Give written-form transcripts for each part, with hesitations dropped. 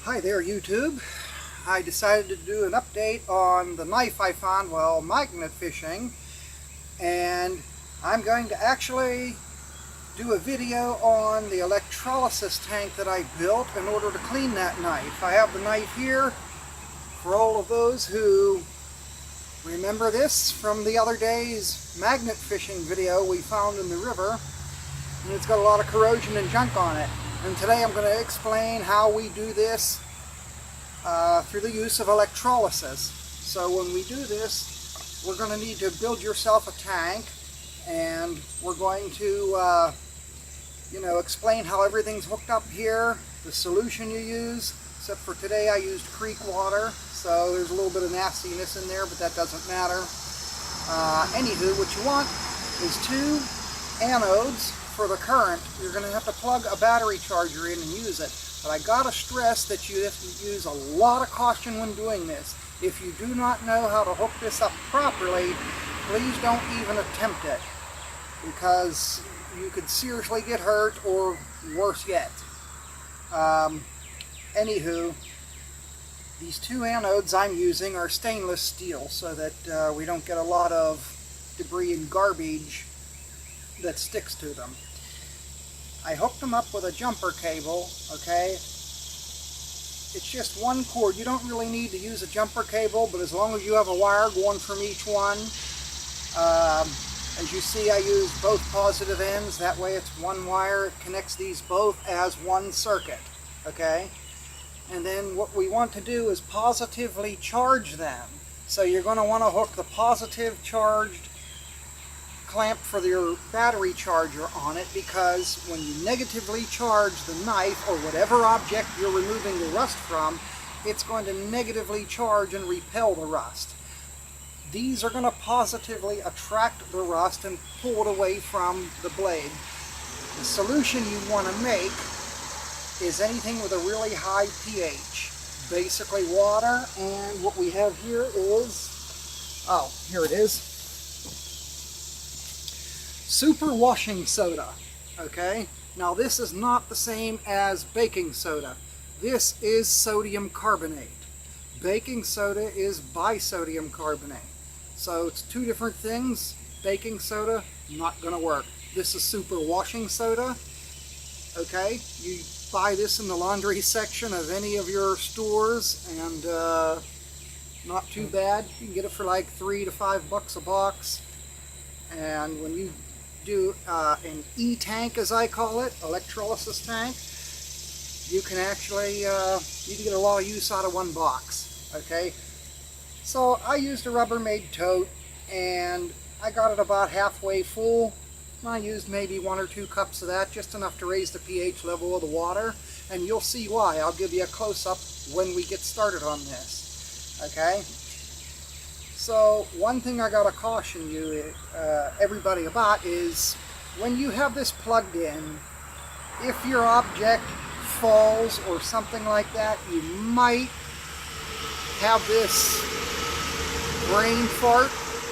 Hi there, YouTube. I decided to do an update on the knife I found while magnet fishing, and I'm going to actually do a video on the electrolysis tank that I built in order to clean that knife. I have the knife here for all of those who remember this from the other day's magnet fishing video we found in the river, and it's got a lot of corrosion and junk on it. And today I'm going to explain how we do this through the use of electrolysis. So when we do this, we're going to need to build yourself a tank, and we're going to explain how everything's hooked up here, the solution you use, except for today I used creek water, so there's a little bit of nastiness in there, but that doesn't matter. Anywho, what you want is two anodes for the current. You're going to have to plug a battery charger in and use it. But I gotta stress that you have to use a lot of caution when doing this. If you do not know how to hook this up properly, please don't even attempt it, because you could seriously get hurt, or worse yet. Anywho, these two anodes I'm using are stainless steel so that we don't get a lot of debris and garbage that sticks to them. I hooked them up with a jumper cable, okay? It's just one cord. You don't really need to use a jumper cable, but as long as you have a wire going from each one. As you see, I use both positive ends. That way it's one wire. It connects these both as one circuit, okay? And then what we want to do is positively charge them. So you're going to want to hook the positive charged clamp for your battery charger on it, because when you negatively charge the knife or whatever object you're removing the rust from, it's going to negatively charge and repel the rust. These are going to positively attract the rust and pull it away from the blade. The solution you want to make is anything with a really high pH, basically water, and what we have here is, here it is, super washing soda. Okay, now this is not the same as baking soda. This is sodium carbonate. Baking soda is bisodium carbonate. So it's two different things. Baking soda, not going to work. This is super washing soda. Okay, you buy this in the laundry section of any of your stores, and not too bad. You can get it for like $3 to $5 a box. And when you do an E-tank, as I call it, electrolysis tank, you can actually you can get a lot of use out of one box. Okay, so I used a Rubbermaid tote, and I got it about halfway full. I used maybe 1 or 2 cups of that, just enough to raise the pH level of the water, and you'll see why. I'll give you a close-up when we get started on this. Okay, so one thing I gotta caution you, everybody about, is when you have this plugged in, if your object falls or something like that, you might have this brain fart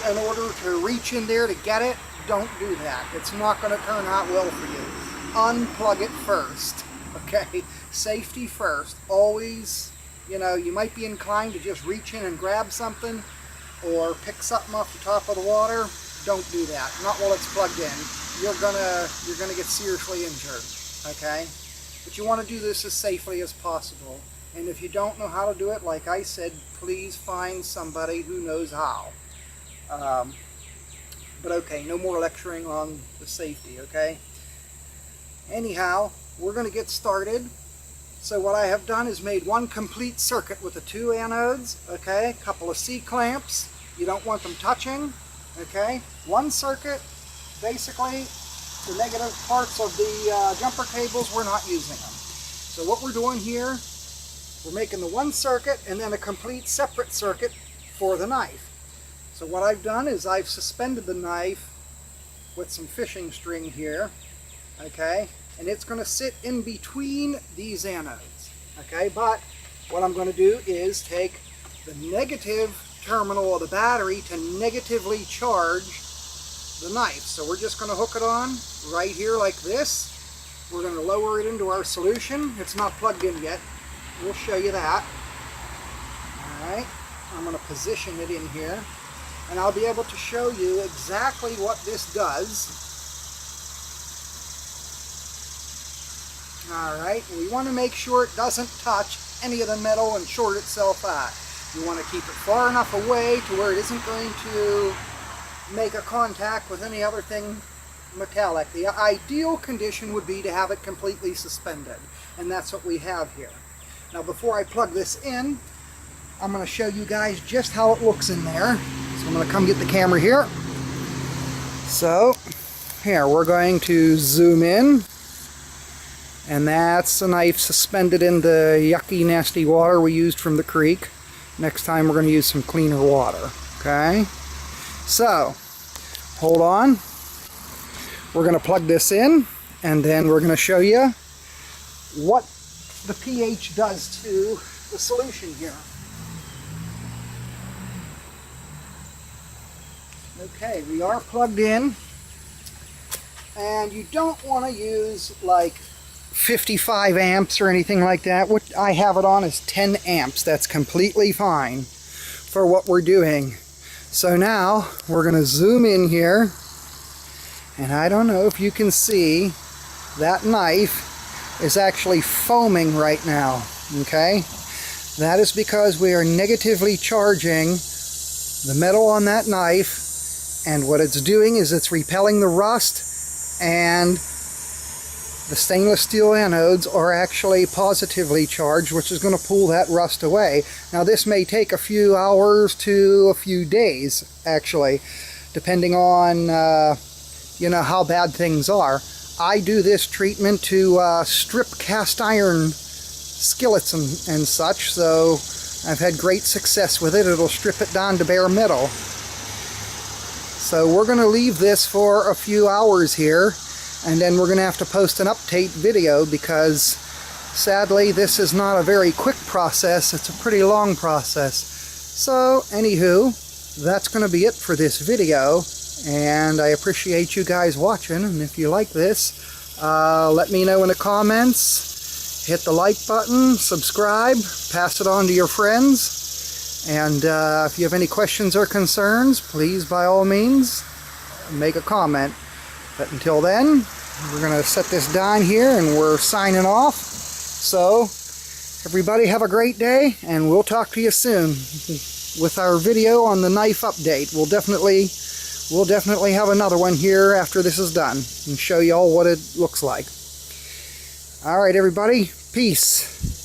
in order to reach in there to get it. Don't do that. It's not going to turn out well for you. Unplug it first. Okay? Safety first. Always, you might be inclined to just reach in and grab something or pick something off the top of the water. Don't do that. Not while it's plugged in. You're gonna get seriously injured. Okay? But you want to do this as safely as possible. And if you don't know how to do it, like I said, please find somebody who knows how. But okay, no more lecturing on the safety, okay? Anyhow, we're going to get started. So what I have done is made one complete circuit with the two anodes, okay? A couple of C-clamps. You don't want them touching, okay? One circuit, basically, the negative parts of the jumper cables, we're not using them. So what we're doing here, we're making the one circuit and then a complete separate circuit for the knife. So what I've done is I've suspended the knife with some fishing string here, okay, and it's going to sit in between these anodes, okay. But what I'm going to do is take the negative terminal of the battery to negatively charge the knife. So we're just going to hook it on right here like this. We're going to lower it into our solution. It's not plugged in yet. we'll show you that. Alright, I'm going to position it in here, and I'll be able to show you exactly what this does. Alright, we want to make sure it doesn't touch any of the metal and short itself out. You want to keep it far enough away to where it isn't going to make a contact with any other thing metallic. The ideal condition would be to have it completely suspended, and that's what we have here. Now before I plug this in, I'm going to show you guys just how it looks in there. So I'm going to come get the camera here. So here, we're going to zoom in, and that's a knife suspended in the yucky, nasty water we used from the creek. Next time we're going to use some cleaner water. Okay? So, hold on. We're going to plug this in, and then we're going to show you what the pH does to the solution here. Okay, we are plugged in, and you don't want to use like 55 amps or anything like that. What I have it on is 10 amps. That's completely fine for what we're doing. So now we're going to zoom in here, and I don't know if you can see that knife is actually foaming right now. Okay, that is because we are negatively charging the metal on that knife, and what it's doing is it's repelling the rust, and the stainless steel anodes are actually positively charged, which is going to pull that rust away. Now this may take a few hours to a few days, actually, depending on you know, how bad things are. I do this treatment to strip cast iron skillets and such, so I've had great success with it. It'll strip it down to bare metal. So we're going to leave this for a few hours here, and then we're going to have to post an update video, because sadly this is not a very quick process. It's a pretty long process. So anywho, that's going to be it for this video, and I appreciate you guys watching. And if you like this, let me know in the comments. Hit the like button, subscribe, pass it on to your friends, and if you have any questions or concerns, please by all means make a comment. But until then, we're going to set this down here, and we're signing off. So everybody have a great day, and we'll talk to you soon with our video on the knife update. We'll definitely have another one here after this is done, and show you all what it looks like. Alright everybody, peace.